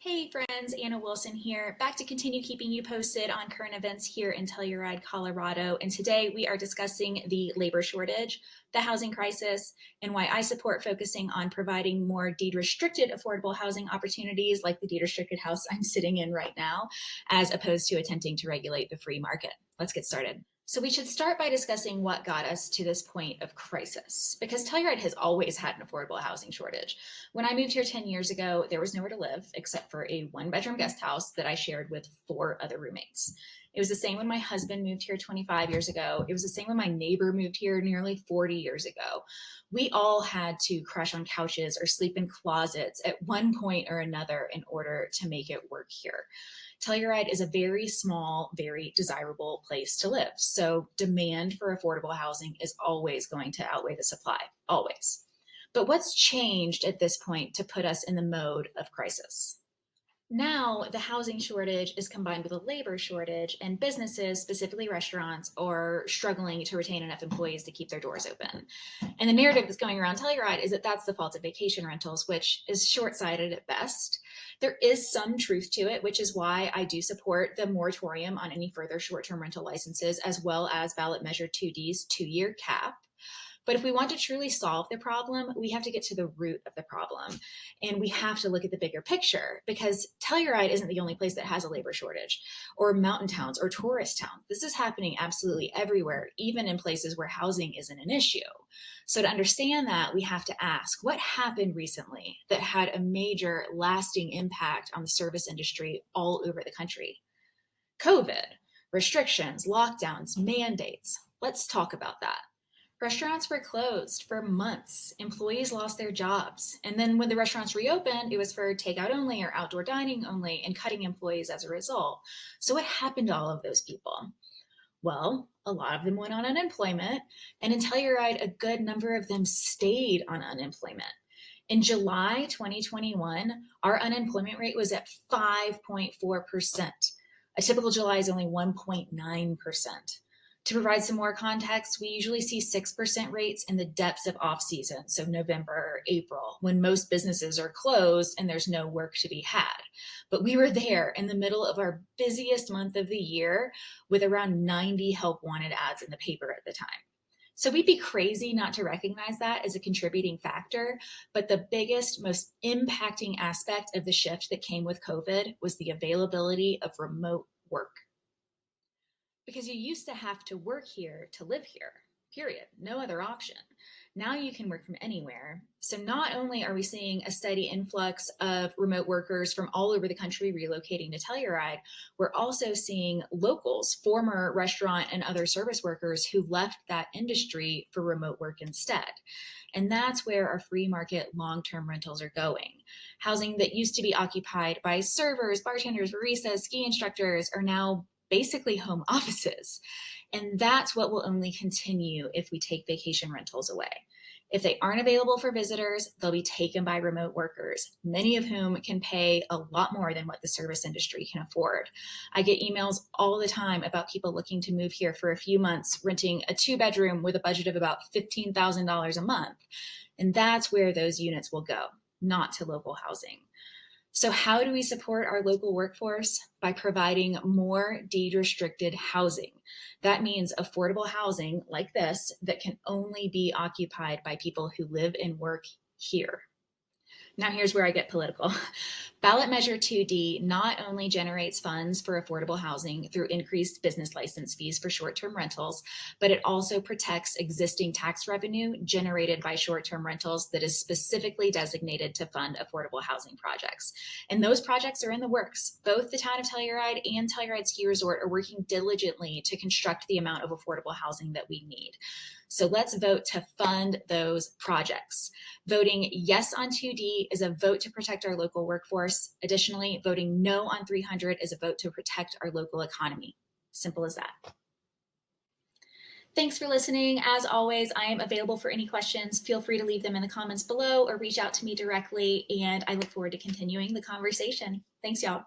Hey friends, Anna Wilson here, back to continue keeping you posted on current events here in Telluride, Colorado. And today we are discussing the labor shortage, the housing crisis, and why I support focusing on providing more deed-restricted affordable housing opportunities like the deed-restricted house I'm sitting in right now, as opposed to attempting to regulate the free market. Let's get started. So we should start by discussing what got us to this point of crisis, because Telluride has always had an affordable housing shortage. When I moved here 10 years ago, there was nowhere to live except for a one-bedroom guest house that I shared with 4 other roommates. It was the same when my husband moved here 25 years ago. It was the same when my neighbor moved here nearly 40 years ago. We all had to crash on couches or sleep in closets at one point or another in order to make it work here. Telluride is a very small, very desirable place to live. So demand for affordable housing is always going to outweigh the supply, always. But what's changed at this point to put us in the mode of crisis? Now, the housing shortage is combined with a labor shortage, and businesses, specifically restaurants, are struggling to retain enough employees to keep their doors open. And the narrative that's going around Telluride is that that's the fault of vacation rentals, which is short-sighted at best. There is some truth to it, which is why I do support the moratorium on any further short-term rental licenses, as well as ballot measure 2D's 2-year cap. But if we want to truly solve the problem, we have to get to the root of the problem. And we have to look at the bigger picture, because Telluride isn't the only place that has a labor shortage, or mountain towns or tourist towns. This is happening absolutely everywhere, even in places where housing isn't an issue. So to understand that, we have to ask, what happened recently that had a major lasting impact on the service industry all over the country? COVID, restrictions, lockdowns, mandates. Let's talk about that. Restaurants were closed for months. Employees lost their jobs. And then when the restaurants reopened, it was for takeout only or outdoor dining only, and cutting employees as a result. So what happened to all of those people? Well, a lot of them went on unemployment, and in Telluride, a good number of them stayed on unemployment. In July 2021, our unemployment rate was at 5.4%. A typical July is only 1.9%. To provide some more context, we usually see 6% rates in the depths of off-season, so November or April, when most businesses are closed and there's no work to be had. But we were there in the middle of our busiest month of the year with around 90 help wanted ads in the paper at the time. So we'd be crazy not to recognize that as a contributing factor, but the biggest, most impacting aspect of the shift that came with COVID was the availability of remote work. Because you used to have to work here to live here, period. No other option. Now you can work from anywhere. So not only are we seeing a steady influx of remote workers from all over the country relocating to Telluride, we're also seeing locals, former restaurant and other service workers who left that industry for remote work instead. And that's where our free market long-term rentals are going. Housing that used to be occupied by servers, bartenders, baristas, ski instructors are now basically home offices. And that's what will only continue if we take vacation rentals away. If they aren't available for visitors, they'll be taken by remote workers, many of whom can pay a lot more than what the service industry can afford. I get emails all the time about people looking to move here for a few months, renting a 2-bedroom with a budget of about $15,000 a month. And that's where those units will go, not to local housing. So how do we support our local workforce? By providing more deed-restricted housing. That means affordable housing like this that can only be occupied by people who live and work here. Now here's where I get political. Ballot measure 2D not only generates funds for affordable housing through increased business license fees for short-term rentals, but it also protects existing tax revenue generated by short-term rentals that is specifically designated to fund affordable housing projects. And those projects are in the works. Both the town of Telluride and Telluride Ski Resort are working diligently to construct the amount of affordable housing that we need. So let's vote to fund those projects. Voting yes on 2D is a vote to protect our local workforce. Additionally, voting no on 300 is a vote to protect our local economy. Simple as that. Thanks for listening. As always, I am available for any questions. Feel free to leave them in the comments below or reach out to me directly, and I look forward to continuing the conversation. Thanks, y'all.